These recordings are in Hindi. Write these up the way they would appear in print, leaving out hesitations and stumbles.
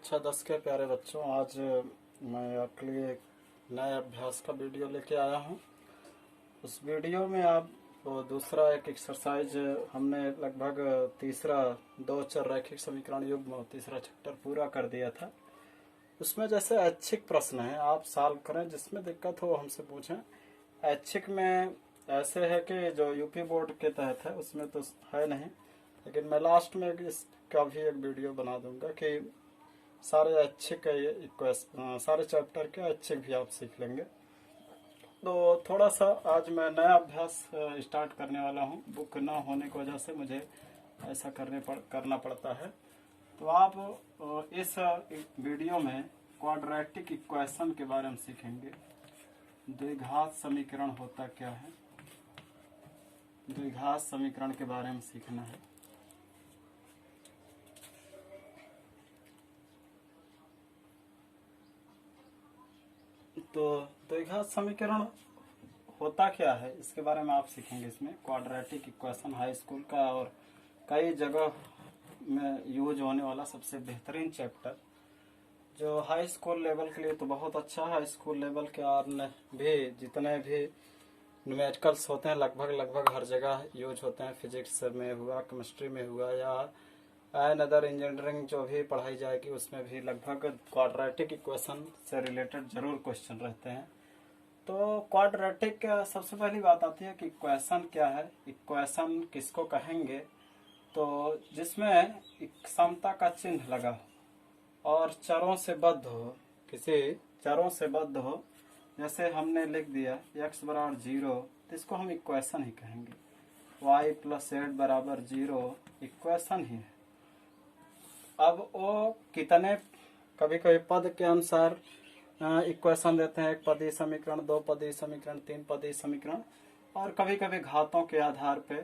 कक्षा 10 के प्यारे बच्चों, आज मैं आपके लिए एक नए अभ्यास का वीडियो लेके आया हूँ। उस वीडियो में आप दूसरा एक एक्सरसाइज हमने लगभग तीसरा दो चर रैखिक समीकरण युग्म तीसरा चैप्टर पूरा कर दिया था। उसमें जैसे ऐच्छिक प्रश्न है, आप सॉल्व करें, जिसमें दिक्कत हो हमसे पूछें। ऐच्छिक में ऐसे है कि जो यूपी बोर्ड के तहत है उसमें तो है नहीं, लेकिन मैं लास्ट में इसका भी एक वीडियो बना दूंगा कि सारे ऐच्छिक सारे चैप्टर के ऐच्छिक भी आप सीख लेंगे। तो थोड़ा सा आज मैं नया अभ्यास स्टार्ट करने वाला हूँ। बुक ना होने की वजह से मुझे ऐसा करना पड़ता है। तो आप इस वीडियो में क्वाड्रेटिक इक्वेशन के बारे में सीखेंगे। द्विघात समीकरण होता क्या है, द्विघात समीकरण के बारे में सीखना है। तो द्विघात समीकरण होता क्या है इसके बारे में आप सीखेंगे। इसमें क्वाड्रेटिक इक्वेशन हाई स्कूल का और कई जगह में यूज होने वाला सबसे बेहतरीन चैप्टर, जो हाई स्कूल लेवल के लिए तो बहुत अच्छा है। हाई स्कूल लेवल के अन्य भी जितने भी न्यूमेरिकल्स होते हैं लगभग हर जगह यूज होते हैं। फिजिक्स में हुआ, केमिस्ट्री में हुआ, या एंड अदर इंजीनियरिंग जो भी पढ़ाई जाएगी उसमें भी लगभग क्वाड्रेटिक इक्वेशन से रिलेटेड जरूर क्वेश्चन रहते हैं। तो क्वाड्रेटिक सबसे पहली बात आती है कि इक्वेशन क्या है, इक्वेशन किसको कहेंगे। तो जिसमें समता का चिन्ह लगा हो और चरों से बद्ध हो, किसी चरों से बद्ध हो, जैसे हमने लिख दिया x बराबर 0, तो इसको हम इक्वेशन ही कहेंगे। y प्लस z बराबर 0 इक्वेशन ही है। अब वो कितने कभी कभी पद के अनुसार इक्वेशन देते हैं, एक पदी समीकरण, दो पदी समीकरण, तीन पदी समीकरण, और कभी कभी घातों के आधार पे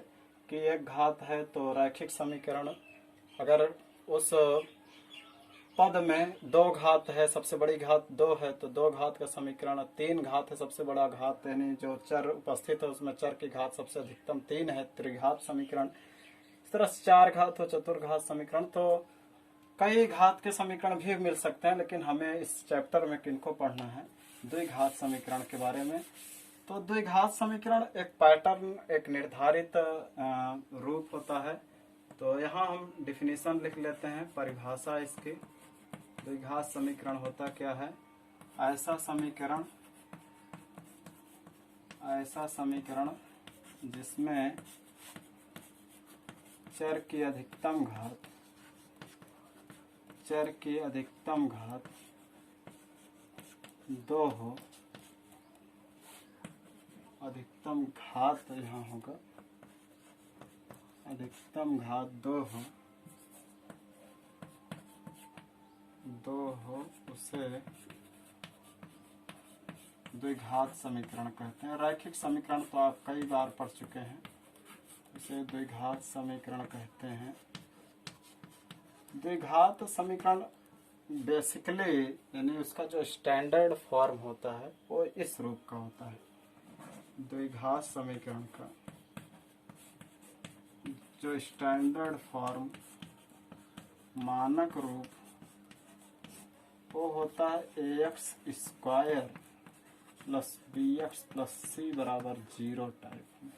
कि एक घात है तो रैखिक समीकरण, अगर उस पद में दो घात है, सबसे बड़ी घात दो है तो दो घात का समीकरण, तीन घात है सबसे बड़ा घात, यानी जो चर उपस्थित है उसमें चर की घात सबसे अधिकतम 3 है, त्रिघात समीकरण। इस तरह से चार घात हो चतुर्घात समीकरण। तो कई घात के समीकरण भी मिल सकते हैं, लेकिन हमें इस चैप्टर में किनको पढ़ना है, द्विघात समीकरण के बारे में। तो द्विघात समीकरण एक पैटर्न, एक निर्धारित रूप होता है। तो यहाँ हम डिफिनीशन लिख लेते हैं, परिभाषा इसकी। द्विघात समीकरण होता क्या है, ऐसा समीकरण जिसमें चर की अधिकतम घात दो हो, अधिकतम घात यहाँ होगा, अधिकतम घात दो हो, उसे द्विघात समीकरण कहते हैं। रैखिक समीकरण तो आप कई बार पढ़ चुके हैं, इसे द्विघात समीकरण कहते हैं। द्विघात समीकरण बेसिकली यानी उसका जो स्टैंडर्ड फॉर्म होता है वो इस रूप का होता है। द्विघात समीकरण का जो स्टैंडर्ड फॉर्म, मानक रूप, वो होता है ax square plus bx plus c बराबर 0 टाइप में,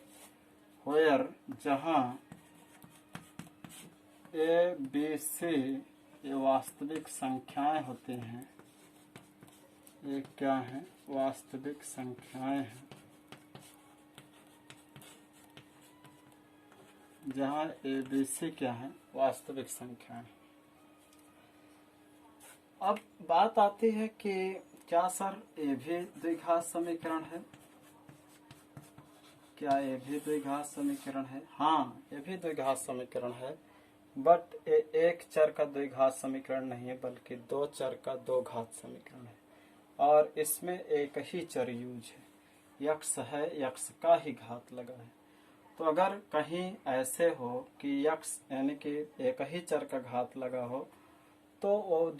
वेयर जहाँ a b c ये वास्तविक संख्याएं होती हैं। ये क्या है, वास्तविक संख्याएं हैं, जहाँ a b c क्या है, वास्तविक संख्याएं। अब बात आती है कि क्या सर ये भी द्विघात समीकरण है, क्या ये भी द्विघात समीकरण है? हाँ, ये भी द्विघात समीकरण है, बट ये एक चर का द्विघात समीकरण नहीं है, बल्कि दो चर का दो घात समीकरण है। और इसमें एक ही चर यूज है, यक्स है, यक्स का ही घात लगा है। तो अगर कहीं ऐसे हो कि यक्स यानी कि एक ही चर का घात लगा हो, तो वो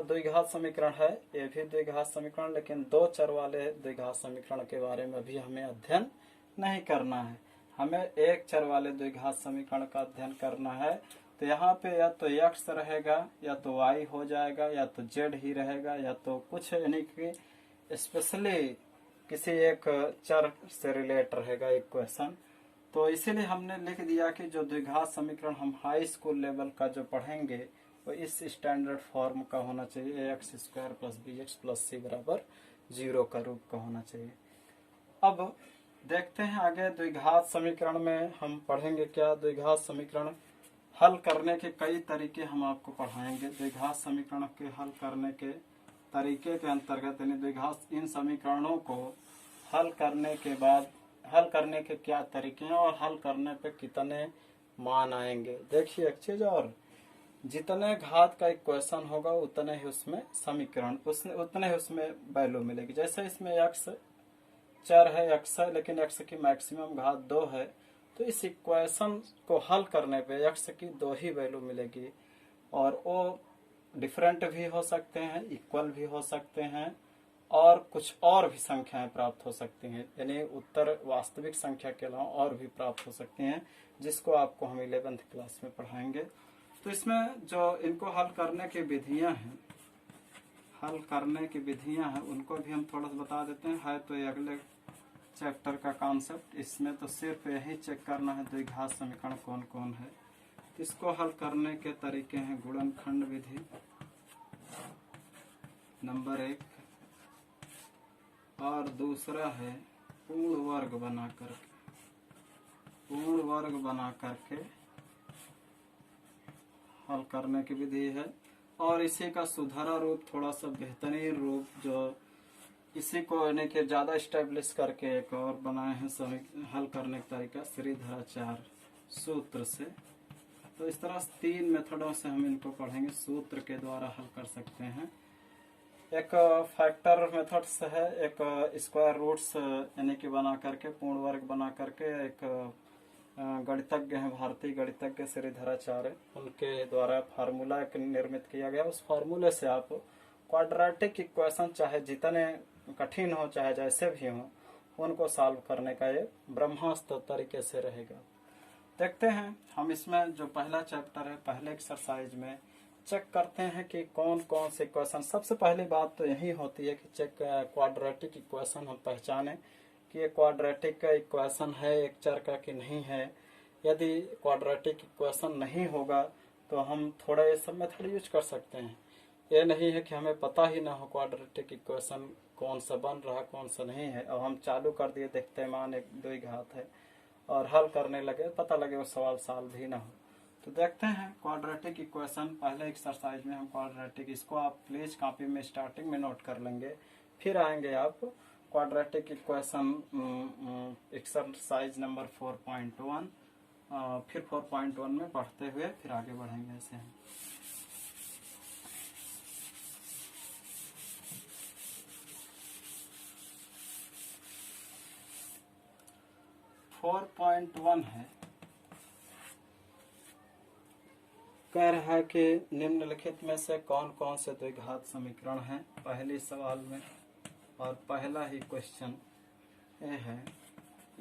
द्विघात समीकरण है। ये भी द्विघात समीकरण, लेकिन दो चर वाले द्विघात समीकरण के बारे में भी हमें अध्ययन नहीं करना है। हमें एक चर वाले द्विघात समीकरण का अध्ययन करना है, तो यहाँ पे या तो x रहेगा या तो y हो जाएगा या तो z ही रहेगा या तो कुछ, यानी कि स्पेशली किसी एक चर से रिलेट रहेगा इक्वेशन। तो इसीलिए हमने लिख दिया कि जो द्विघात समीकरण हम हाई स्कूल लेवल का जो पढ़ेंगे वो इस स्टैंडर्ड फॉर्म का होना चाहिए, ax square plus B X plus C बराबर 0 का रूप का होना चाहिए। अब देखते हैं आगे द्विघात समीकरण में हम पढ़ेंगे क्या। द्विघात समीकरण हल करने के कई तरीके हम आपको पढ़ाएंगे। द्विघात समीकरण के हल करने के तरीके के अंतर्गत यानी द्विघात इन समीकरणों को हल करने के बाद हल करने के क्या तरीके हैं और हल करने पे कितने मान आएंगे। देखिए एक चीज, और जितने घात का इक्वेशन होगा उतने ही उसमें समीकरण उतने ही उसमें वैल्यू मिलेगी। जैसे इसमें x चर है, x है, लेकिन x की मैक्सिमम घात 2 है, तो इस इक्वेशन को हल करने पे x की 2 ही वैल्यू मिलेगी और वो डिफरेंट भी हो सकते हैं, इक्वल भी हो सकते हैं और कुछ और भी संख्याएं प्राप्त हो सकती हैं, यानी उत्तर वास्तविक संख्या के अलावा और भी प्राप्त हो सकती हैं, जिसको आपको हम 11th क्लास में पढ़ाएंगे। तो इसमें जो इनको हल करने की विधियां हैं उनको भी हम थोड़ा सा बता देते हैं। है तो ये अगले चैप्टर का कॉन्सेप्ट। इसमें तो सिर्फ यही चेक करना है द्विघात समीकरण कौन कौन है। इसको हल करने के तरीके हैं गुणनखंड विधि नंबर 1 और दूसरा है पूर्ण वर्ग बना करके हल करने की विधि है। और इसी का सुधारा रूप, थोड़ा सा बेहतरीन रूप, जो इसी को यानी कि ज्यादा स्टेब्लिश करके एक और बनाए हैं हल करने का तरीका श्रीधराचार्य सूत्र से। तो इस तरह 3 मेथडों से हम इनको पढ़ेंगे, सूत्र के द्वारा हल कर सकते हैं। एक फैक्टर मेथड से है, एक स्क्वायर रूट्स यानी कि बना करके, पूर्ण वर्ग बना करके, एक गणितज्ञ हैं, भारतीय गणितज्ञ श्रीधराचार्य, उनके द्वारा फार्मूला निर्मित किया गया। उस फार्मूले से आप क्वाड्रेटिक इक्वेशन चाहे जितने कठिन हो चाहे जैसे भी हो उनको सॉल्व करने का ये ब्रह्मास्त्र तरीके से रहेगा। देखते हैं हम इसमें जो पहला चैप्टर है, पहले एक्सरसाइज में चेक करते हैं कि कौन कौन से इक्वेशन। सबसे पहली बात तो यही होती है कि चेक क्वाड्रेटिक इक्वेशन हम पहचाने कि ये क्वाड्रेटिक का इक्वेशन है एक चर का कि नहीं है। यदि क्वाड्रेटिक इक्वेशन नहीं होगा तो हम थोड़ा ये सब मेथड यूज कर सकते हैं। ये नहीं है कि हमें पता ही ना हो क्वाड्रेटिक इक्वेशन कौन सा बन रहा कौन सा नहीं है, और हम चालू कर दिए देखते मान 1 2 घात है और हल करने लगे, पता लगे वो सवाल सॉल्व भी ना हो। तो देखते हैं क्वाड्रेटिक इक्वेशन। पहले एक्सरसाइज में हम क्वाड्रेटिक, इसको आप प्लीज कॉपी में स्टार्टिंग में नोट कर लेंगे, फिर आएंगे आप क्वाड्रेटिक इक्वेशन एक्सरसाइज नंबर 4.1, फिर 4.1 में पढ़ते हुए फिर आगे बढ़ेंगे। ऐसे हम 4.1 है, कह रहा है कि निम्नलिखित में से कौन कौन से द्विघात समीकरण हैं पहले सवाल में। और पहला ही क्वेश्चन ये है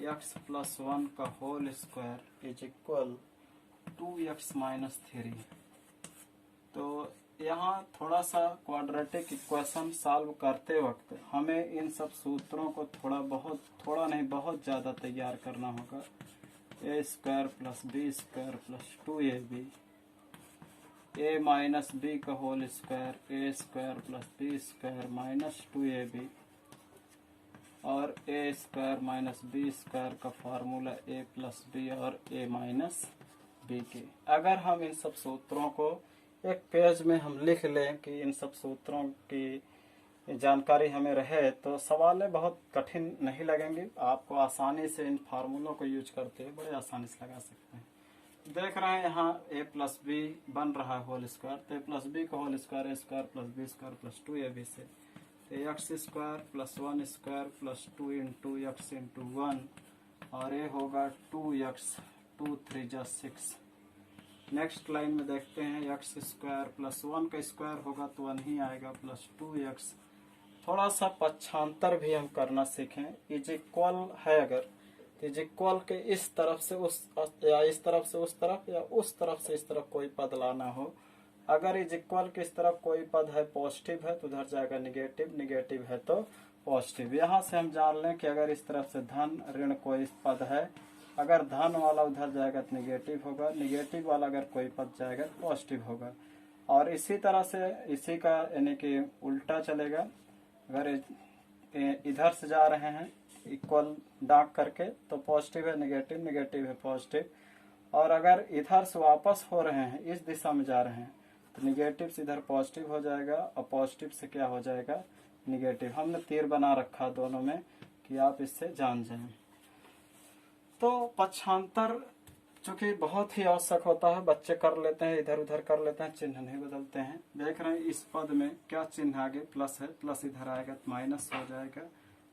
x + 1 का whole square is equal 2x - 3। तो यहाँ थोड़ा सा क्वाड्रेटिक इक्वेशन सॉल्व करते वक्त हमें इन सब सूत्रों को थोड़ा नहीं बहुत ज़्यादा तैयार करना होगा। a² + b² + 2ab, a - b का whole square, a² + b² - 2ab और a² - b² का फार्मूला a + b और a - b के। अगर हम इन सब सूत्रों को एक पेज में हम लिख लें कि इन सब सूत्रों की जानकारी हमें रहे तो सवालें बहुत कठिन नहीं लगेंगे। आपको आसानी से इन फार्मूलों को यूज करते हुए बड़े आसानी से लगा सकते हैं। देख रहे हैं यहाँ a + b बन रहा है होल स्क्वायर, तो a + b का whole square a² + b² + 2ab से, तो x² + 1² + 2 × x × 1 और ये होगा 2x, 2 3 जा 6। नेक्स्ट लाइन में देखते हैं x² + 1 का स्क्वायर होगा तो 1 ही आएगा, प्लस 2x। थोड़ा सा पक्षांतर भी हम करना सीखें। इज इक्वल है अगर तो इज इक्वल के इस तरफ से उस या इस तरफ से उस तरफ या उस तरफ से इस तरफ कोई पद लाना हो। अगर इज इक्वल के इस तरफ कोई पद है पॉजिटिव है तो उधर जाएगा निगेटिव, निगेटिव है तो पॉजिटिव। यहाँ से हम जान लें कि अगर इस तरफ से धन ऋण कोई पद है, अगर धन वाला उधर जाएगा तो निगेटिव होगा, निगेटिव वाला अगर कोई पद जाएगा तो पॉजिटिव होगा। और इसी तरह से इसी का यानी कि उल्टा चलेगा। अगर इधर से जा रहे हैं इक्वल डाक करके तो पॉजिटिव है निगेटिव, निगेटिव है पॉजिटिव। और अगर इधर से वापस हो रहे हैं इस दिशा में जा रहे हैं तो निगेटिव से इधर पॉजिटिव हो जाएगा और पॉजिटिव से क्या हो जाएगा निगेटिव। हमने तीर बना रखा दोनों में कि आप इससे जान जाएं। तो पक्षांतर चूंकि बहुत ही आवश्यक होता है, बच्चे कर लेते हैं, इधर उधर कर लेते हैं, चिन्ह नहीं बदलते हैं। देख रहे हैं इस पद में क्या चिन्ह आगे प्लस है, प्लस इधर आएगा तो माइनस हो जाएगा,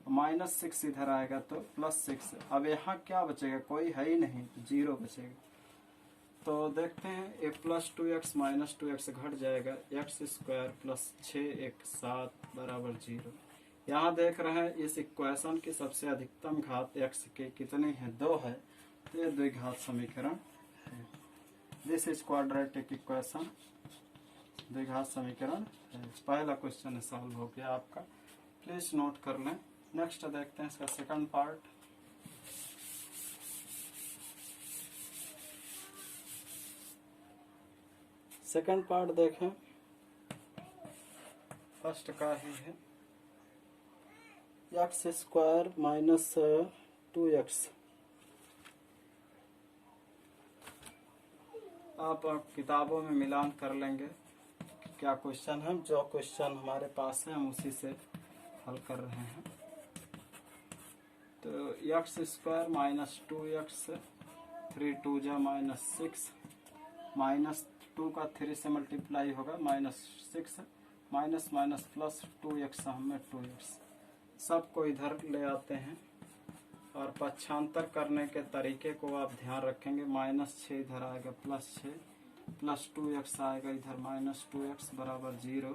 -6 इधर आएगा तो +6। अब यहाँ क्या बचेगा, कोई है ही नहीं, 0 बचेगा। तो देखते हैं ए +2x -2x घट जाएगा, x² + 6x 7 = 0। यहाँ देख रहे हैं इस इक्वेशन की सबसे अधिकतम घात x के कितने हैं, 2 है, तो ये द्विघात समीकरण है। दिस इज क्वाड्रेटिक इक्वेशन, द्विघात समीकरण है। पहला क्वेश्चन सॉल्व हो गया आपका, प्लीज नोट कर लें। नेक्स्ट देखते हैं इसका सेकंड पार्ट। सेकंड पार्ट देखें, फर्स्ट का ही है, x² - 2x। आप किताबों में मिलान कर लेंगे क्या क्वेश्चन है। जो क्वेश्चन हमारे पास है हम उसी से हल कर रहे हैं। तो x² - 2x, 3 2 जा -6, -2 का 3 से मल्टीप्लाई होगा -6, माइनस माइनस प्लस 2x हमें 2x। सबको इधर ले आते हैं और पक्षांतर करने के तरीके को आप ध्यान रखेंगे। -6 इधर आएगा +6, प्लस 2x आएगा इधर -2x = 0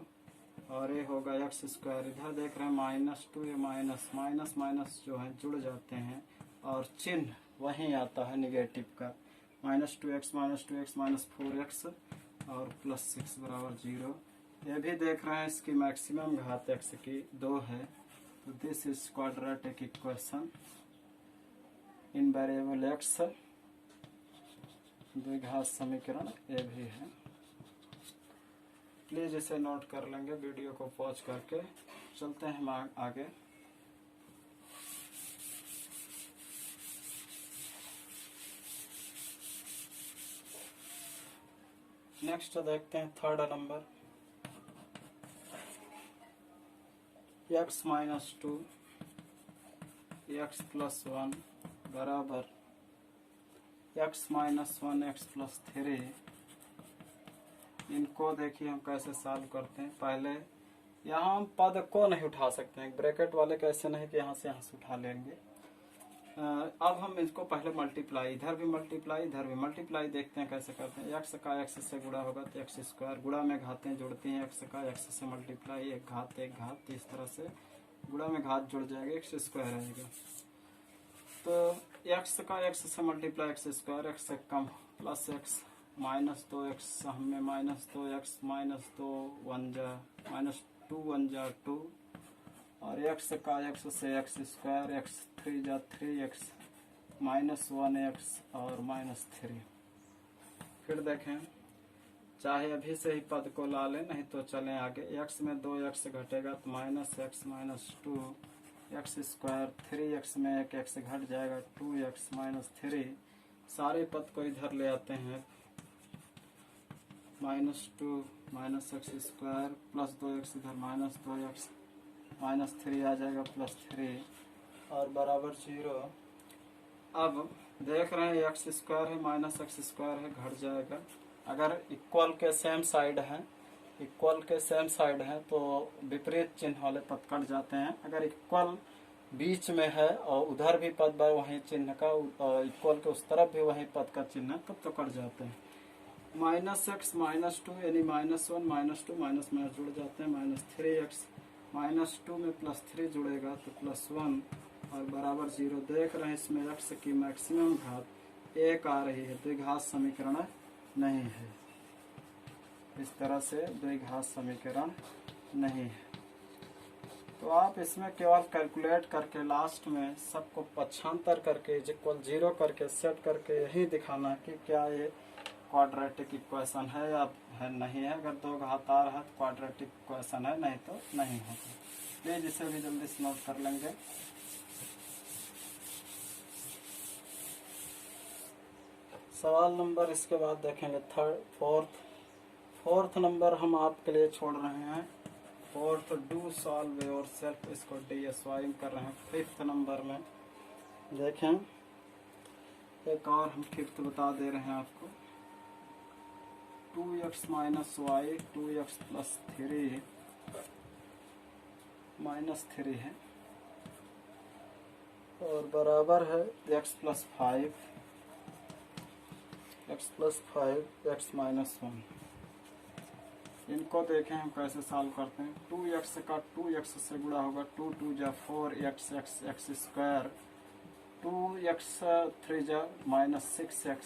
और ये होगा x²। इधर देख रहे हैं -2, ये माइनस माइनस माइनस जो है जुड़ जाते हैं और चिन्ह वहीं आता है निगेटिव का, -2x -4x और +6 = 0। ये भी देख रहे हैं इसकी मैक्सिमम घात x की 2 है। तो this is quadratic equation, invariable x, द्विघात समीकरण ये भी है। प्लीज इसे नोट कर लेंगे। वीडियो को पॉज करके चलते हैं हम आगे। नेक्स्ट देखते हैं थर्ड नंबर, x - 2 x + 1 बराबर x - 1 x + 3। इनको देखिए हम कैसे सॉल्व करते हैं। पहले यहाँ हम पद को नहीं उठा सकते हैं, ब्रैकेट वाले कैसे नहीं कि यहाँ से उठा लेंगे। अब हम इसको पहले मल्टीप्लाई, इधर भी मल्टीप्लाई इधर भी मल्टीप्लाई, देखते हैं कैसे करते हैं। x का x से गुणा होगा तो x², गुणा में घातें जुड़ती हैं, x का x से मल्टीप्लाई, एक घात एक घात, इस तरह से गुणा में घात जुड़ जाएगा, x² आएगा। तो x का x से मल्टीप्लाई x², x से कम प्लस x, -2x हमें -2x -2 1 जा -2 1 जा 2 और x का x से x², x 3 जा 3x -1x और -3। फिर देखें, चाहे अभी से ही पद को ला लें, नहीं तो चलें आगे। x में 2x घटेगा तो -x -2 x², 3x में 1x घट जाएगा 2x -3। सारे पद को इधर ले आते हैं, -2 -x² प्लस 2x इधर -2x -3 आ जाएगा +3 और बराबर 0। अब देख रहे हैं x² है -x² है, घट जाएगा। अगर इक्वल के सेम साइड है, इक्वल के सेम साइड है तो विपरीत चिन्ह वाले पद कट जाते हैं। अगर इक्वल बीच में है और उधर भी पद बार वही चिन्ह का, इक्वल के उस तरफ भी वही पद का चिन्ह है, तब तो कट जाते हैं। -x -2 यानी -1 -2 माइनस जुड़ जाते हैं, -3x -2 में +3 जुड़ेगा तो +1 और बराबर 0। देख रहे हैं इसमें x की मैक्सिमम घात 1 आ रही है, द्विघात समीकरण नहीं है। इस तरह से द्विघात समीकरण नहीं है। तो आप इसमें केवल कैलकुलेट करके लास्ट में सबको पक्षांतर करके इक्वल 0 करके सेट करके यही दिखाना कि क्या ये क्वाड्रेटिक इक्वेशन है या है नहीं है। अगर 2 घात आ रहा है तो क्वाड्रेटिक इक्वेशन है, नहीं तो नहीं होगा। प्लीज इसे भी जल्दी से नोट कर लेंगे। सवाल नंबर इसके बाद देखेंगे फोर्थ नंबर हम आपके लिए छोड़ रहे हैं। Fourth do solve your self, इसको DSY कर रहे हैं। 5th नंबर में देखें, एक और हम 5th बता दे रहे हैं आपको। 2x - y 2x + 3 -3 है और बराबर है x + 5 x - 1। इनको देखें हम कैसे सॉल्व करते हैं। 2x का 2x से गुणा होगा, 2 × 2 = 4x x² 2x 3 = -6x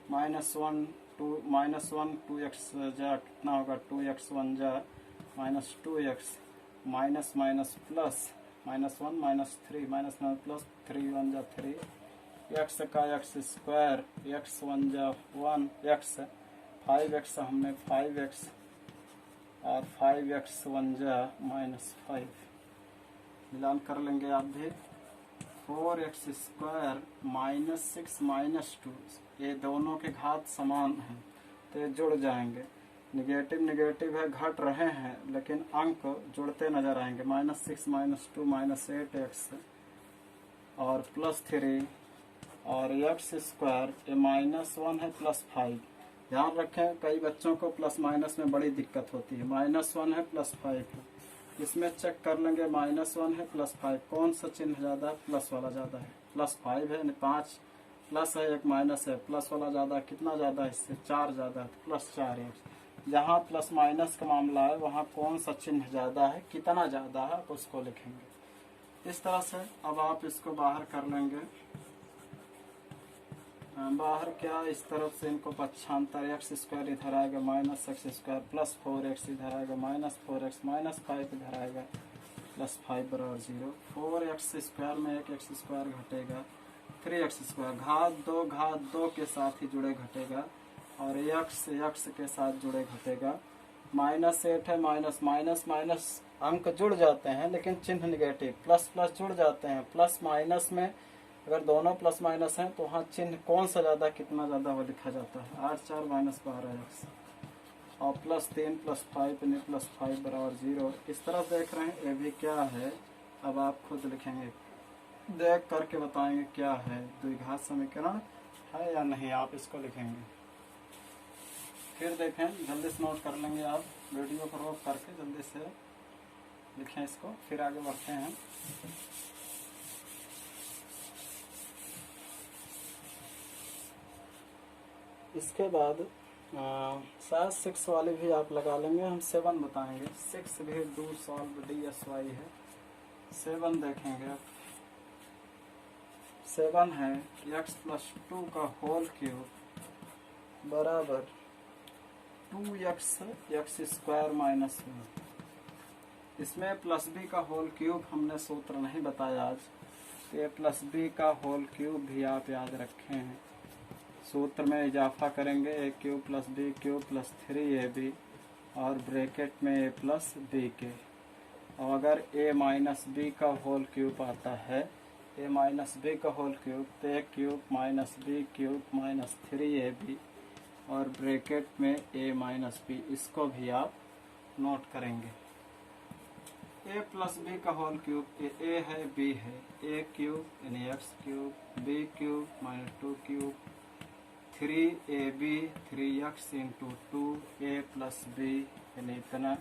-1 2x कितना होगा, 2x 1 = -2x minus plus -1 - 3 plus 3 1 = 3 x का x² x 1 = 1 x 5x हमने 5x और 5x 1 = -5 मिलान कर लेंगे आप भी। 4x² -6 - 2 ये दोनों के घात समान हैं तो ये जुड़ जाएंगे। निगेटिव निगेटिव है, घट रहे हैं लेकिन अंक जुड़ते नजर आएंगे। -6 - 2 -8x और +3 और x² ये -1 है +5। ध्यान रखें कई बच्चों को प्लस माइनस में बड़ी दिक्कत होती है। -1 है +5 है, इसमें चेक कर लेंगे। -1 है +5, कौन सा चिन्ह ज़्यादा है? प्लस वाला ज़्यादा है। +5 है, 5 प्लस है, 1 माइनस है, प्लस वाला ज़्यादा कितना ज़्यादा है इससे? 4 ज़्यादा है, +4 है। जहाँ प्लस माइनस का मामला है वहाँ कौन सा चिन्ह ज़्यादा है, कितना ज़्यादा है, आप उसको लिखेंगे। इस तरह से अब आप इसको बाहर कर लेंगे। बाहर क्या, इस तरफ से इनको पक्षांतर x² इधर आएगा -x² + 4x इधर आएगा -4x -5 इधर आएगा +5 = 0। 4x² में 1x² घटेगा, 3x² घात 2 के साथ ही जुड़े घटेगा और x के साथ जुड़े घटेगा। -8 है, माइनस अंक जुड़ जाते हैं लेकिन चिन्ह निगेटिव। प्लस जुड़ जाते हैं, प्लस माइनस में अगर दोनों प्लस माइनस हैं तो वहाँ चिन्ह कौन सा ज़्यादा कितना ज़्यादा वो लिखा जाता है। 8 4 -12x और +3 + 5 यानी +5 = 0। इस तरफ देख रहे हैं, ये भी क्या है अब आप खुद लिखेंगे, देख करके बताएंगे क्या है, द्विघात समीकरण है या नहीं, आप इसको लिखेंगे। फिर देखें, जल्दी से नोट कर लेंगे आप, वीडियो को रोक करके जल्दी से लिखें इसको, फिर आगे बढ़ते हैं। इसके बाद शायद 6 वाली भी आप लगा लेंगे, हम 7 बताएंगे। 6 भी डू सॉल्व DSY है। 7 देखेंगे, 7 है x + 2 का होल क्यूब बराबर 2x x² - 1। इसमें +b का होल क्यूब हमने सूत्र नहीं बताया आज, ये +b का होल क्यूब भी आप याद रखें। सूत्र में इजाफा करेंगे, a³ + b³ + 3ab और ब्रैकेट में a + b और अगर a - b का होल क्यूब आता है, a - b का होल क्यूब तो a³ - b³ - 3ab और ब्रैकेट में a - b, इसको भी आप नोट करेंगे। a + b का होल क्यूब, a है b है, a³ यानी x³ b³ - 2³ 3ab 3x × 2 a + b यानी इतना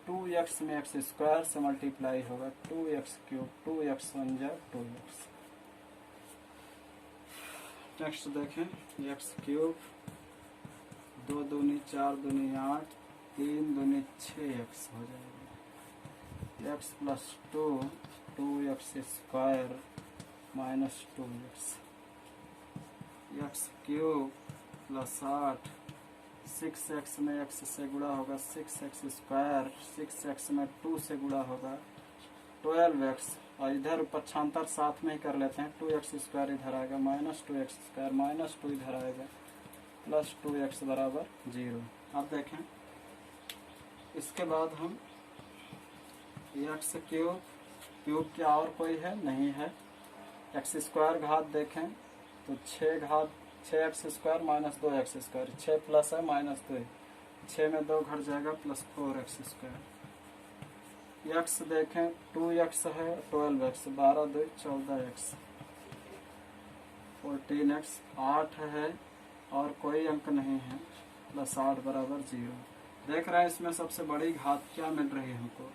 2x में x² से मल्टीप्लाई होगा 2x³ 2x 1 = 2x। नेक्स्ट देखें, x³ 2 दूनी 4 दूनी 8 3 दूनी 6x हो जाएगा। X plus 2x square minus 2x, x cube plus 8, 6x में x से गुणा होगा 6x स्क्वायर, 6x में 2 से गुणा होगा 12x, और इधर पक्षांतर साथ में ही कर लेते हैं, 2x स्क्वायर इधर आएगा माइनस 2x स्क्वायर, माइनस 2 इधर आएगा प्लस 2x बराबर 0। अब देखें इसके बाद हम एक्स क्यूब क्या और कोई है नहीं है, एक्स स्क्वायर घात देखें तो 6x square minus 2x square, 6 plus है माइनस 2, 6 में 2 घट जाएगा प्लस 4x स्क्वायर। x देखें 2x है 12x, 12 2 14x, 14x, 8 है और कोई अंक नहीं है, प्लस 8 बराबर 0। देख रहे हैं इसमें सबसे बड़ी घात क्या मिल रही है हमको,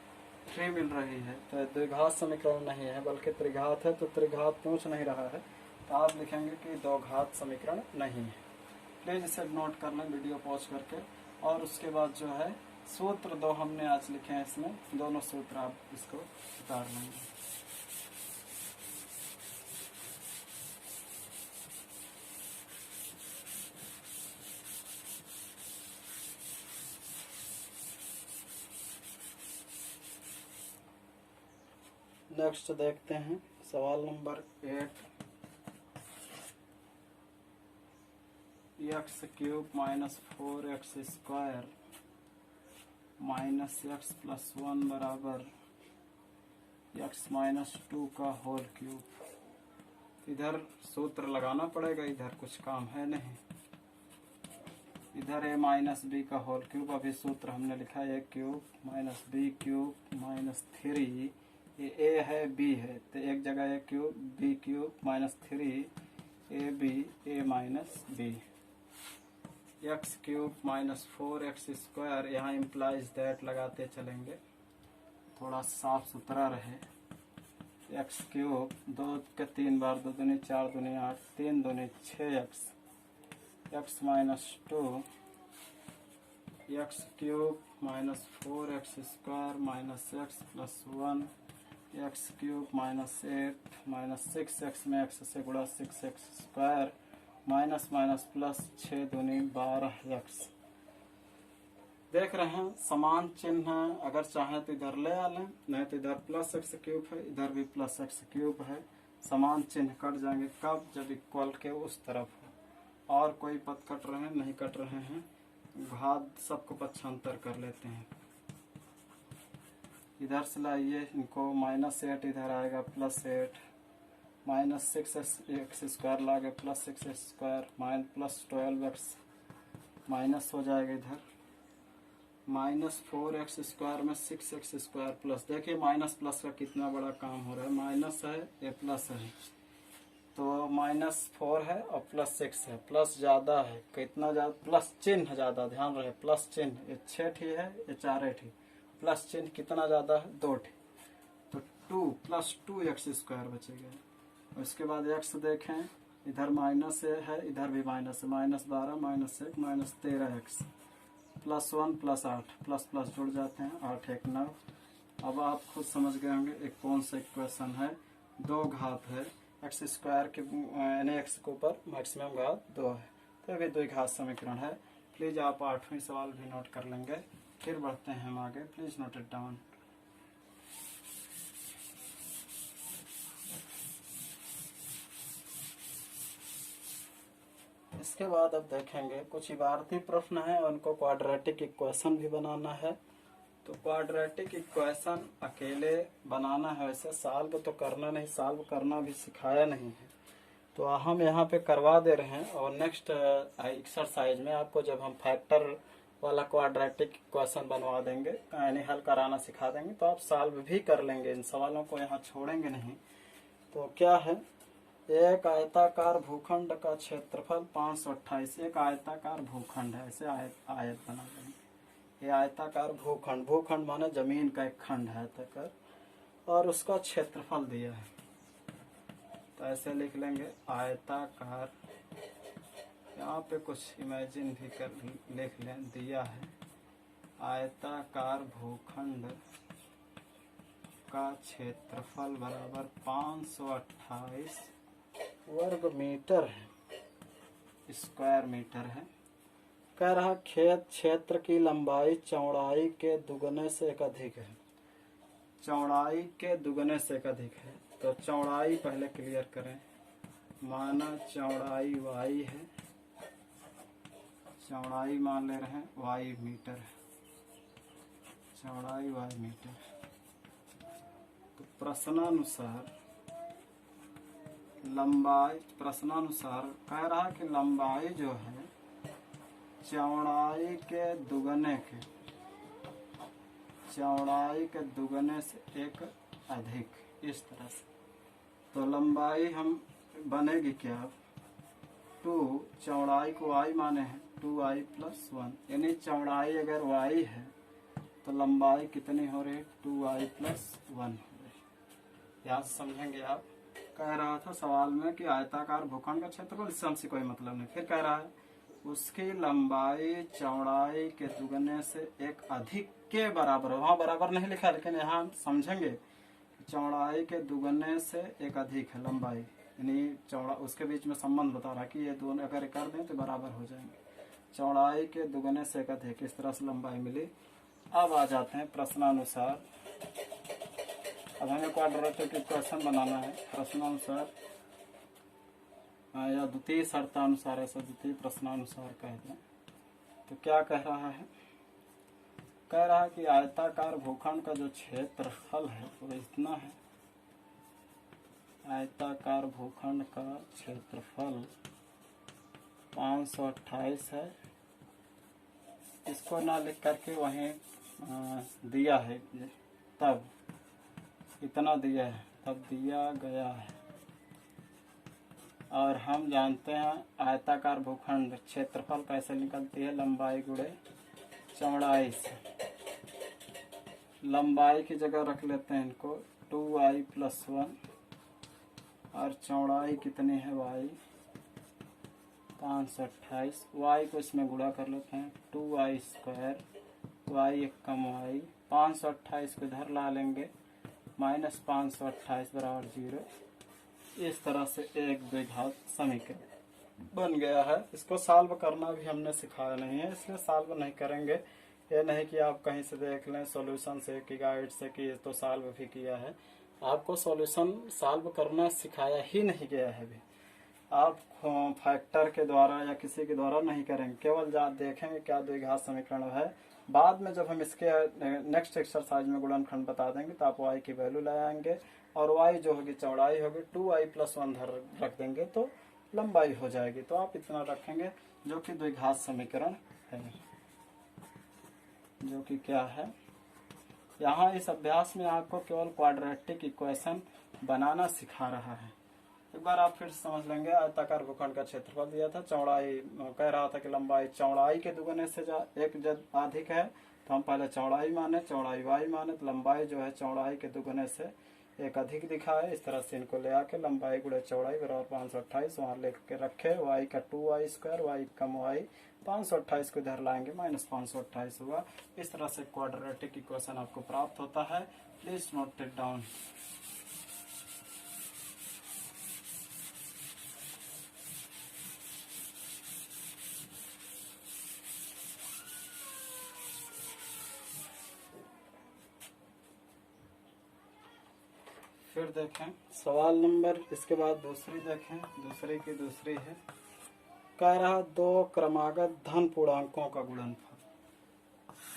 3 मिल रही है। तो द्विघात समीकरण नहीं है बल्कि त्रिघात है, तो त्रिघात पूछ नहीं रहा है, तो आप लिखेंगे कि दो घात समीकरण नहीं है। प्लीज़ इसे नोट कर लें वीडियो पॉज करके। और उसके बाद जो है सूत्र 2 हमने आज लिखे हैं, इसमें दोनों सूत्र आप इसको उतार लेंगे। नेक्स्ट देखते हैं सवाल number 8, x cube minus 4x square minus x plus 1 बराबर x माइनस 2 का होल क्यूब। इधर सूत्र लगाना पड़ेगा, इधर कुछ काम है नहीं, इधर a माइनस बी का होल क्यूब, अभी सूत्र हमने लिखा है a cube minus B cube minus 3, ये a है b है तो एक जगह a cube b cube minus 3 A B A minus B, X cube minus 4x square, यहाँ इम्प्लाइज दैट लगाते चलेंगे थोड़ा साफ सुथरा रहे। एक्स क्यूब 2 के 3 बार 2 दूनी 4 दूनी 8, 3 दूनी 6x, x minus 2, x cube minus 4x square minus x plus 1, x cube minus 8 minus 6x में x से गुणा 6x square minus minus plus 6 दूनी 12x। देख रहे हैं समान चिन्ह है, अगर चाहें तो इधर ले आ लें, नहीं तो इधर प्लस x क्यूब है इधर भी प्लस x क्यूब है, समान चिन्ह कट जाएंगे कब, जब इक्वल के उस तरफ हो। और कोई पद कट रहे हैं नहीं कट रहे हैं, घात सबको पक्षांतर कर लेते हैं। इधर से लाइए इनको, माइनस 8 इधर आएगा प्लस 8, माइनस 6x स्क्वायर लागे plus 6x square minus plus 12x minus हो जाएगा इधर, माइनस 4x स्क्वायर में 6x स्क्वायर प्लस, देखिए माइनस प्लस का कितना बड़ा काम हो रहा है, माइनस है ये प्लस है, तो माइनस 4 है और प्लस 6 है, प्लस ज़्यादा है, कितना ज़्यादा, प्लस चिन्ह ज़्यादा, ध्यान रहे प्लस चिन्ह, ये 6 ठी है ये 4 ठी, प्लस चिन्ह कितना ज़्यादा है 2 ठी, तो 2 प्लस 2x स्क्वायर बचेगा। उसके बाद x देखें इधर माइनस है इधर भी माइनस है, minus 12 minus 1 minus 13x plus 1 plus 8 plus plus जुड़ जाते हैं, 8 1 9। अब आप खुद समझ गए होंगे एक कौन सा इक्वेशन है, दो घात है, एक्स स्क्वायर के यानी एक्स के ऊपर मैक्सिमम घात 2 है, तो ये द्विघात समीकरण है। प्लीज़ आप 8वां सवाल भी नोट कर लेंगे, फिर बढ़ते हैं हम आगे, प्लीज़ नोट इट डाउन। इसके बाद अब देखेंगे कुछ इबारती प्रश्न है, उनको क्वाड्रेटिक इक्वेशन भी बनाना है। तो क्वाड्रेटिक इक्वेशन अकेले बनाना है, वैसे सॉल्व तो करना नहीं, सॉल्व करना भी सिखाया नहीं है, तो हम यहाँ पे करवा दे रहे हैं। और नेक्स्ट एक्सरसाइज में आपको जब हम फैक्टर वाला क्वाड्रेटिक इक्वेशन बनवा देंगे, यानी हल कराना सिखा देंगे, तो आप सॉल्व भी कर लेंगे, इन सवालों को यहाँ छोड़ेंगे नहीं। तो क्या है, एक आयताकार भूखंड का क्षेत्रफल 528, एक आयताकार भूखंड है, ऐसे आयत बना देंगे, ये आयताकार भूखंड, भूखंड माने जमीन का एक खंड है आयताकार, और उसका क्षेत्रफल दिया है, तो ऐसे लिख लेंगे आयताकार, यहाँ पे कुछ इमेजिन भी कर लिख लें, दिया है आयताकार भूखंड का क्षेत्रफल बराबर 528 वर्ग मीटर है, स्क्वायर मीटर है। कह रहा खेत क्षेत्र की लंबाई चौड़ाई के दुगने से एक अधिक है, चौड़ाई के दुगने से एक अधिक है। तो चौड़ाई पहले क्लियर करें। माना चौड़ाई y है, चौड़ाई मान ले रहे हैं y मीटर है, चौड़ाई y मीटर। तो प्रश्नानुसार लंबाई, प्रश्नानुसार कह रहा कि लंबाई जो है चौड़ाई के दुगने के, चौड़ाई के दुगने से एक अधिक, इस तरह से। तो लंबाई हम बनेगी क्या, 2 चौड़ाई को y माने हैं 2i + 1, यानी चौड़ाई अगर y है तो लंबाई कितनी हो रही है 2i + 1 हो रही। याद समझेंगे आप। कह रहा था सवाल में कि आयताकार भूखंड का क्षेत्रफल, इससे हमसे कोई मतलब नहीं। फिर कह रहा है उसकी लंबाई चौड़ाई के दुगने से एक अधिक के बराबर है। वहाँ बराबर नहीं लिखा, लेकिन यहाँ समझेंगे चौड़ाई के दुगने से एक अधिक है लंबाई, यानी चौड़ा, उसके बीच में संबंध बता रहा कि ये दोनों अगर कर दें तो बराबर हो जाएंगे। चौड़ाई के दुगने से एक अधिक, इस तरह से लंबाई मिली। अब आ जाते हैं प्रश्नानुसार। अब हमें क्वाड्रेटिक इक्वेशन बनाना है प्रश्नानुसार, या द्वितीय शर्तानुसार, ऐसा द्वितीय प्रश्नानुसार कह दें। तो क्या कह रहा है, कह रहा है कि आयताकार भूखंड का जो क्षेत्रफल है वो इतना है। आयताकार भूखंड का क्षेत्रफल 528 है। इसको ना लिख करके वहीं दिया है, तब इतना दिया है, तब दिया गया है। और हम जानते हैं आयताकार भूखंड क्षेत्रफल कैसे निकलती है, लंबाई गुणे चौड़ाई से। लंबाई की जगह रख लेते हैं इनको 2i + 1, और चौड़ाई कितनी है y 528। y को इसमें गुणा कर लेते हैं 2i², y एक कम y, 528 को इधर ला लेंगे, -528 बराबर 0। इस तरह से एक द्विघात समीकरण बन गया है। इसको सॉल्व करना भी हमने सिखाया नहीं है, इसलिए सॉल्व नहीं करेंगे। ये नहीं कि आप कहीं से देख लें सॉल्यूशन से कि गाइड से कि ये तो सॉल्व भी किया है। आपको सॉल्यूशन सॉल्व करना सिखाया ही नहीं गया है अभी। आप फैक्टर के द्वारा या किसी के द्वारा नहीं करेंगे, केवल देखेंगे क्या द्विघात समीकरण है। बाद में जब हम इसके नेक्स्ट एक्सरसाइज में गुणनखंड बता देंगे तो आप y की वैल्यू लगाएंगे, और y जो होगी चौड़ाई होगी 2i + 1 रख देंगे तो लंबाई हो जाएगी। तो आप इतना रखेंगे जो कि द्विघात समीकरण है, जो कि क्या है। यहाँ इस अभ्यास में आपको केवल क्वाड्रेटिक इक्वेशन बनाना सिखा रहा है। एक बार आप फिर समझ लेंगे। आयताकार भूखंड का क्षेत्रफल दिया था, चौड़ाई कह रहा था कि लंबाई चौड़ाई के दुगने से एक जब अधिक है, तो हम पहले चौड़ाई माने, चौड़ाई y माने, तो लंबाई जो है चौड़ाई के दुगने से एक अधिक दिखा है। इस तरह से इनको ले आके लंबाई गुणे चौड़ाई बराबर 528 वहाँ लिख के रखे, y का 2i², y कम y, 528 को इधर लाएंगे, -528 हुआ। इस तरह से क्वाड्रेटिक इक्वेशन आपको प्राप्त होता है। Please note it down. फिर देखें सवाल नंबर, इसके बाद दूसरी देखें, दूसरी की दूसरी है। कह रहा 2 क्रमागत धन पूर्णांकों का गुणनफल।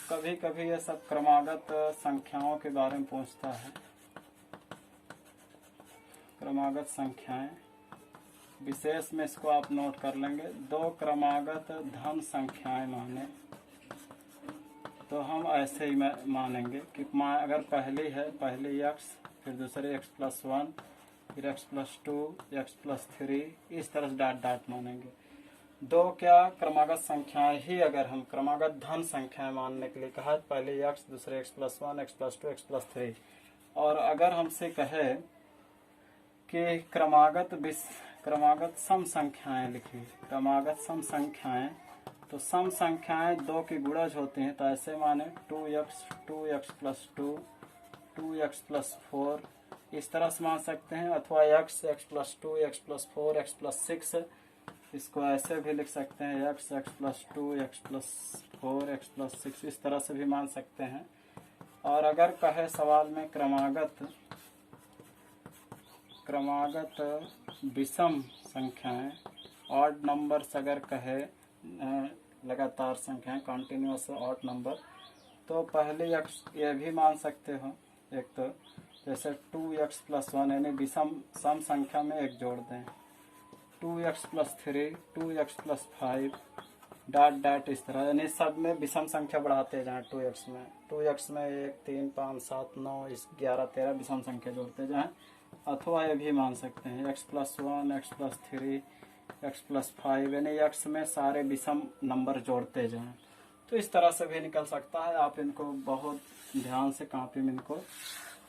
कभी कभी ये सब क्रमागत संख्याओं के बारे में पूछता है। क्रमागत संख्याएं, विशेष में इसको आप नोट कर लेंगे। 2 क्रमागत धन संख्याएं माने तो हम ऐसे ही मानेंगे कि अगर पहली है, पहली x, फिर दूसरे x + 1, फिर x + 2, x + 3, इस तरह से डॉट डॉट मानेंगे। 2 क्या क्रमागत संख्याएं ही अगर हम क्रमागत धन संख्याएं मानने के लिए कहा, पहले x, दूसरे x + 1, x + 2, x + 3। और अगर हमसे कहे कि क्रमागत सम संख्याएं लिखिए, क्रमागत सम संख्याएं, तो सम संख्याएं 2 की गुणज होती हैं, तो ऐसे माने 2x + 2 2x+4 इस तरह से मान सकते हैं, अथवा x+2 x+4 x+6 इसको ऐसे भी लिख सकते हैं, x+2 x+4 x+6 इस तरह से भी मान सकते हैं। और अगर कहे सवाल में क्रमागत विषम संख्याएं, ऑड नंबर्स अगर कहे लगातार संख्याएं, कंटिन्यूअस ऑड नंबर, तो पहले ये भी मान सकते हो, एक तो जैसे 2x+1 यानी विषम सम संख्या में एक जोड़ दें, 2x+3 2x+5 डॉट इस तरह, यानी सब में विषम संख्या बढ़ाते जाएं। 2x में 1 3 5 7 9 11 13 विषम संख्या जोड़ते जाएं। अथवा ये भी मान सकते हैं x+1 x+3 x+5 यानी x में सारे विषम नंबर जोड़ते जाएं। तो इस तरह से भी निकल सकता है। आप इनको बहुत ध्यान से कॉपी में इनको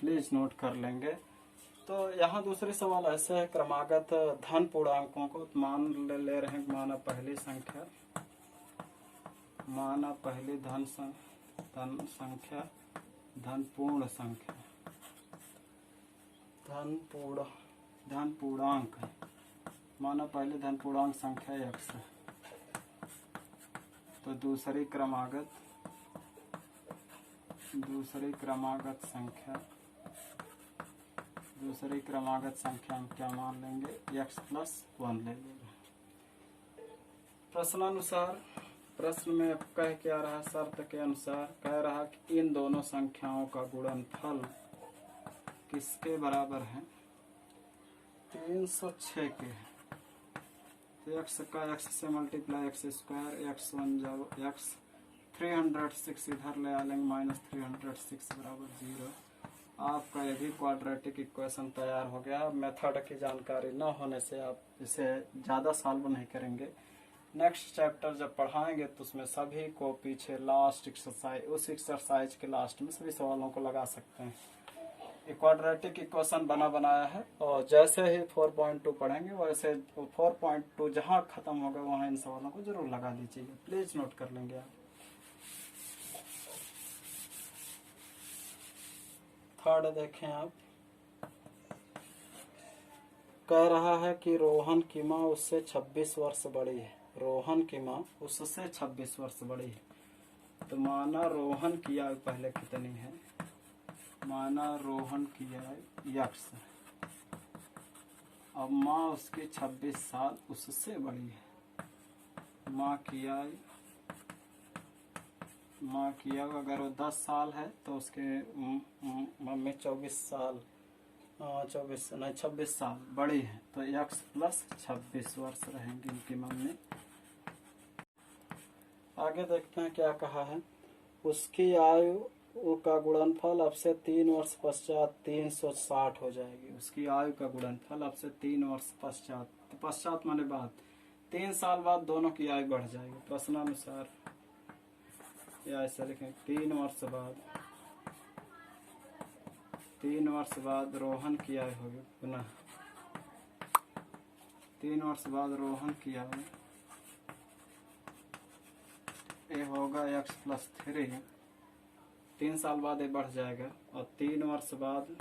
प्लीज नोट कर लेंगे। तो यहाँ दूसरे सवाल ऐसे है, क्रमागत धन पूर्णांकों को मान ले रहे हैं, माना पहली संख्या, माना पहली धन संख्या, धन पूर्ण संख्या, धन पूर्णांक है, माना पहली धन पूर्णांक संख्या x है। तो दूसरी क्रमागत संख्या हम क्या मान लेंगे, x+1 ले लेंगे। प्रश्नानुसार, प्रश्न में कह क्या रहा, शर्त के अनुसार कह रहा कि इन दोनों संख्याओं का गुणनफल किसके बराबर है, 306 के है। तो x का x से मल्टीप्लाई x² x1 जब x 306 इधर ले आ लेंगे, -306 बराबर 0। आपका ये भी क्वाड्रेटिक इक्वेशन तैयार हो गया। मेथड की जानकारी न होने से आप इसे ज़्यादा सॉल्व नहीं करेंगे। नेक्स्ट चैप्टर जब पढ़ाएंगे तो उसमें सभी को पीछे लास्ट एक्सरसाइज, उस एक्सरसाइज के लास्ट में सभी सवालों को लगा सकते हैं। क्वाड्रेटिक इक्वेशन बना बनाया है, और जैसे ही 4.2 पढ़ेंगे वैसे 4.2 जहां खत्म होगा वहां इन सवालों को जरूर लगा दीजिएगा। प्लीज नोट कर लेंगे आप। थर्ड देखें आप, कह रहा है कि रोहन की माँ उससे 26 वर्ष बड़ी है। रोहन की माँ उससे 26 वर्ष बड़ी है। तो माना रोहन की आयु पहले कितनी है, माना रोहन की आयु x, अब माँ उसकी 26 साल उससे बड़ी है। माँ की आयु अगर वो 10 साल है तो उसके मम्मी 26 साल बड़ी है, तो x+26 वर्ष रहेंगी उनकी मम्मी। आगे देखते हैं क्या कहा है, उसकी आयु का गुणनफल अब से 3 वर्ष पश्चात 360 हो जाएगी। उसकी आयु का गुणनफल अब से 3 वर्ष पश्चात, तो पश्चात माने बाद, 3 साल बाद दोनों की आयु बढ़ जाएगी। प्रश्नानुसार या ऐसा लिखें, 3 वर्ष बाद रोहन की आयु होगी, पुनः 3 वर्ष बाद रोहन की आयु ये होगा x+3, 3 साल बाद ये बढ़ जाएगा, और 3 वर्ष बाद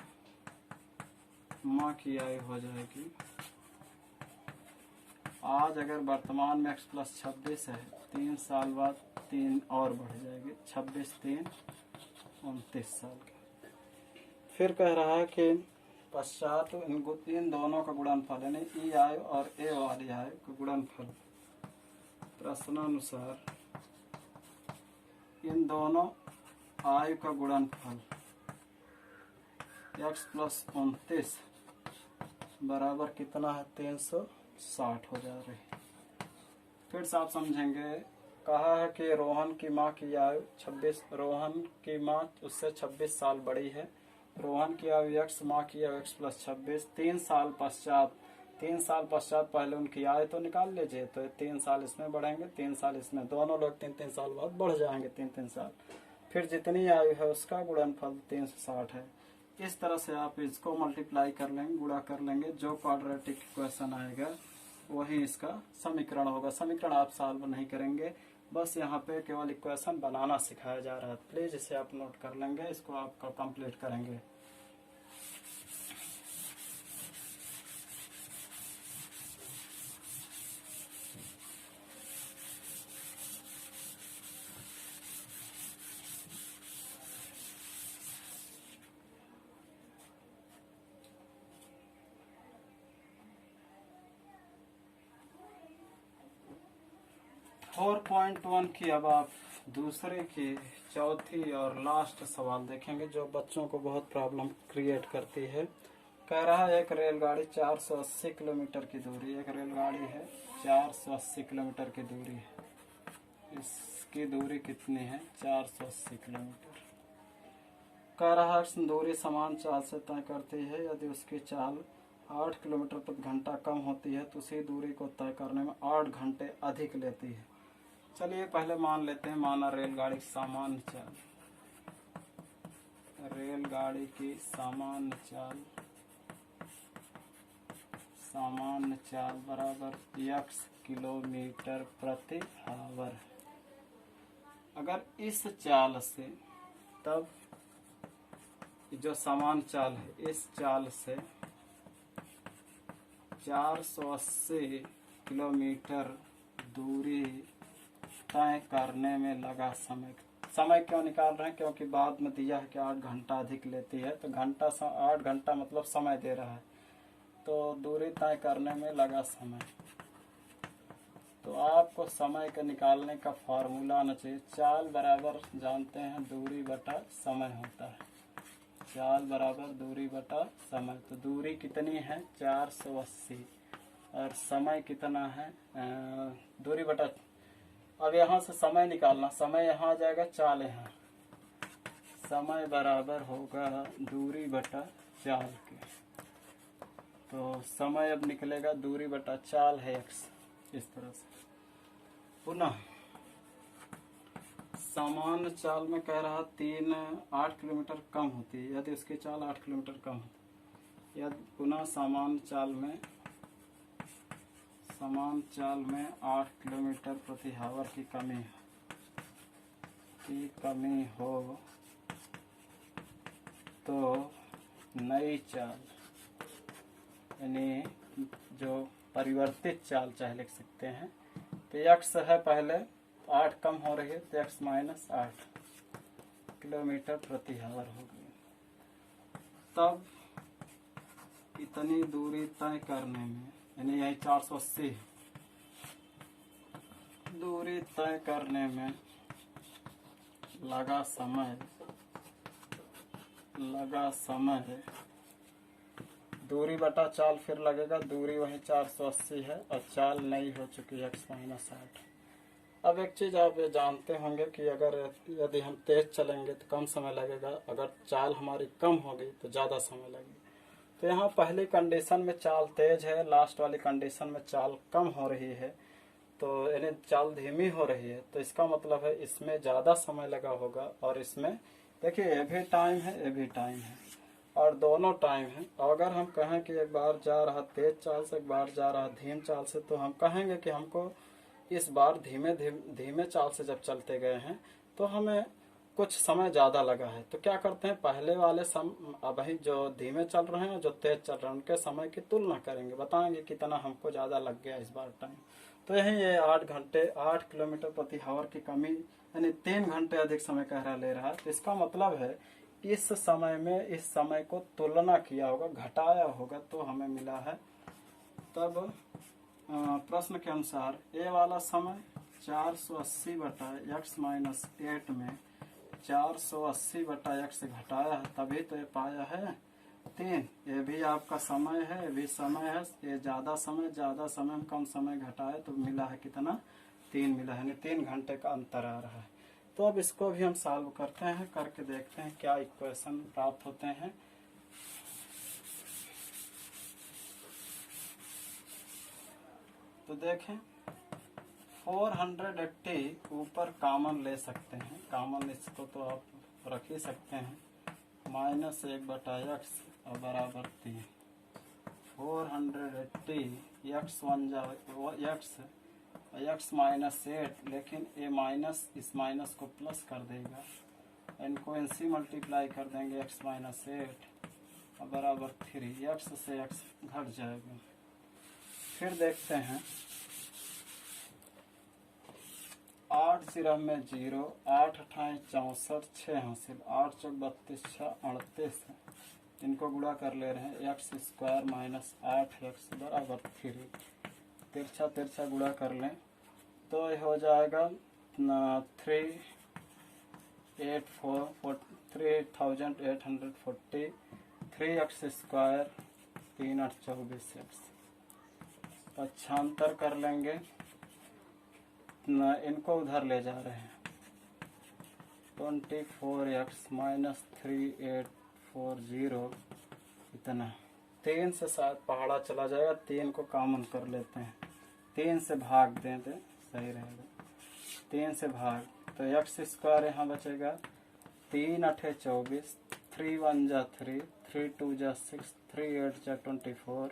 माँ की आयु हो जाएगी। आज अगर वर्तमान में x+26 है, 3 साल बाद 3 और बढ़ जाएगी, 26 3 29 साल का। फिर कह रहा है कि पश्चात इन दोनों का गुणनफल, यानी ई आयु और ए वाली आयु का गुणनफल। प्रश्नानुसार इन दोनों आयु का गुणनफल x+29 बराबर कितना है, 360 हो जा रही। फिर से आप समझेंगे, कहा है कि रोहन की माँ की आयु 26, रोहन की माँ उससे 26 साल बड़ी है। रोहन की आयु x, माँ की आयु x+26, 3 साल पश्चात पहले उनकी आयु तो निकाल लीजिए, तो 3 साल इसमें बढ़ेंगे, 3 साल इसमें, दोनों लोग 3 साल बाद बढ़ जाएंगे, 3 साल। फिर जितनी आयु है उसका गुणनफल 360 है। इस तरह से आप इसको मल्टीप्लाई कर लेंगे, गुणा कर लेंगे, जो क्वाड्रेटिक इक्वेशन आएगा वही इसका समीकरण होगा। समीकरण आप सॉल्व नहीं करेंगे, बस यहाँ पे केवल इक्वेशन बनाना सिखाया जा रहा है। प्लीज इसे आप नोट कर लेंगे, इसको आप कंप्लीट करेंगे। 4.1 की अब आप दूसरे की चौथी और लास्ट सवाल देखेंगे जो बच्चों को बहुत प्रॉब्लम क्रिएट करती है। कह रहा है एक रेलगाड़ी 480 किलोमीटर की दूरी, एक रेलगाड़ी है 480 किलोमीटर की दूरी है, इसकी दूरी कितनी है? 480 किलोमीटर। कह रहा है दूरी समान चाल से तय करती है, यदि उसकी चाल 8 किलोमीटर प्रति घंटा कम होती है तो उसी दूरी को तय करने में 8 घंटे अधिक लेती है। चलिए पहले मान लेते हैं, माना रेलगाड़ी की सामान्य चाल, रेलगाड़ी की सामान्य चाल बराबर x किलोमीटर प्रति आवर। अगर इस चाल से, तब जो सामान्य चाल है इस चाल से 480 किलोमीटर दूरी तय करने में लगा समय क्यों निकाल रहे हैं? क्योंकि बाद में दिया है कि 8 घंटा अधिक लेती है, तो 8 घंटा मतलब समय दे रहा है, तो दूरी तय करने में लगा समय। तो आपको समय का निकालने का फॉर्मूला आना चाहिए। चाल बराबर जानते हैं दूरी बटा समय होता है, चाल बराबर दूरी बटा समय। तो दूरी कितनी है? 480 और समय कितना है? दूरी बटा, अब यहाँ से समय निकालना, समय यहाँ आ जाएगा, चाल यहाँ, समय बराबर होगा दूरी बटा चाल के। तो समय अब निकलेगा दूरी बटा चाल है x, इस तरह से। पुनः सामान्य चाल में कह रहा 8 किलोमीटर कम होती है, यदि उसकी चाल 8 किलोमीटर कम होती है। यदि पुनः सामान्य चाल में 8 किलोमीटर प्रति आवर की कमी हो तो नई चाल, यानी जो परिवर्तित चाल चाहे लिख सकते हैं, तो x है पहले 8 कम हो रही है तो x माइनस 8 किलोमीटर प्रति आवर हो गई। तब इतनी दूरी तय करने में, यानी यही 480 दूरी तय करने में लगा समय दूरी बटा चाल फिर लगेगा, दूरी वही 480 है और चाल नई हो चुकी है x माइनस 8। अब एक चीज़ आप ये जानते होंगे कि अगर यदि हम तेज चलेंगे तो कम समय लगेगा, अगर चाल हमारी कम होगी तो ज़्यादा समय लगेगा। तो यहाँ पहली कंडीशन में चाल तेज है, लास्ट वाली कंडीशन में चाल कम हो रही है, तो यानी चाल धीमी हो रही है, तो इसका मतलब है इसमें ज़्यादा समय लगा होगा। और इसमें देखिए ये भी टाइम है, ये भी टाइम है, और दोनों टाइम है। और अगर हम कहें कि एक बार जा रहा तेज चाल से, एक बार जा रहा धीम चाल से, तो हम कहेंगे कि हमको इस बार धीमे चाल से जब चलते गए हैं तो हमें कुछ समय ज़्यादा लगा है। तो क्या करते हैं, पहले वाले अभी जो धीमे चल रहे हैं जो तेज चल रहे हैं उनके समय की तुलना करेंगे, बताएंगे कितना हमको ज़्यादा लग गया इस बार टाइम। तो यही ये 8 किलोमीटर प्रति आवर की कमी, यानी 3 घंटे अधिक समय कह रहा ले रहा है। तो इसका मतलब है इस समय में इस समय को तुलना किया होगा, घटाया होगा, तो हमें मिला है। तब प्रश्न के अनुसार ए वाला समय 480 बटा x माइनस 8 में 480 बटा x घटाया है, तभी तो ये पाया है 3। ये भी आपका समय है, ये भी समय है, ये ज़्यादा समय में कम समय घटाया तो मिला है कितना? 3 मिला है, यानी 3 घंटे का अंतर आ रहा है। तो अब इसको भी हम सॉल्व करते हैं, करके देखते हैं क्या इक्वेशन प्राप्त होते हैं। तो देखें 480 ऊपर कॉमन ले सकते हैं, कॉमन इसको तो आप रख ही सकते हैं, माइनस 1 बटा x और बराबर 3। 480 x 1 जाओ x माइनस 8, लेकिन ये माइनस इस माइनस को प्लस कर देगा, इनको इनसे मल्टीप्लाई कर देंगे x माइनस 8 और बराबर 3। x से x घट जाएगा। फिर देखते हैं 8 0 में 0, 8 28 64, 6 हासिल, 8 चौक 32, 6 38, इनको गुणा कर ले रहे हैं, एक्स स्क्वायर माइनस 8x बराबर 3। तिरछा गुणा कर लें तो ये हो जाएगा 3840 3x स्क्वायर 3 8 24 एक्स। पक्षांतर कर लेंगे, इनको उधर ले जा रहे हैं। 24x माइनस 3840 इतना। 3 से शायद पहाड़ा चला जाएगा, 3 को कॉमन कर लेते हैं, 3 से भाग दें तो सही रहेगा। 3 से भाग तो एक्स स्क्वायर यहाँ बचेगा 3 8 24, 3 1 जा 3, 3 2 जा 6, 3 8 जा 24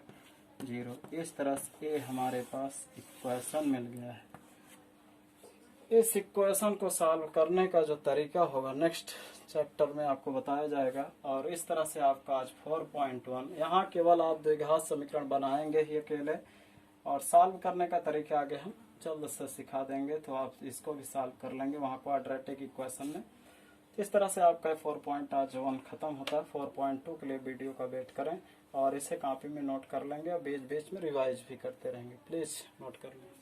0। इस तरह से ये हमारे पास इक्वेशन मिल गया है। इस इक्वेशन को सॉल्व करने का जो तरीका होगा नेक्स्ट चैप्टर में आपको बताया जाएगा। और इस तरह से आपका आज 4.1 यहाँ केवल आप द्विघात समीकरण बनाएंगे ही अकेले, और सॉल्व करने का तरीका आगे हम जल्द से सिखा देंगे, तो आप इसको भी सॉल्व कर लेंगे वहाँ क्वाड्रेटिक इक्वेशन में। इस तरह से आपका 4.1 खत्म होता है। 4.2 के लिए वीडियो का वेट करें और इसे कॉपी में नोट कर लेंगे और बीच बीच में रिवाइज भी करते रहेंगे। प्लीज नोट कर लें।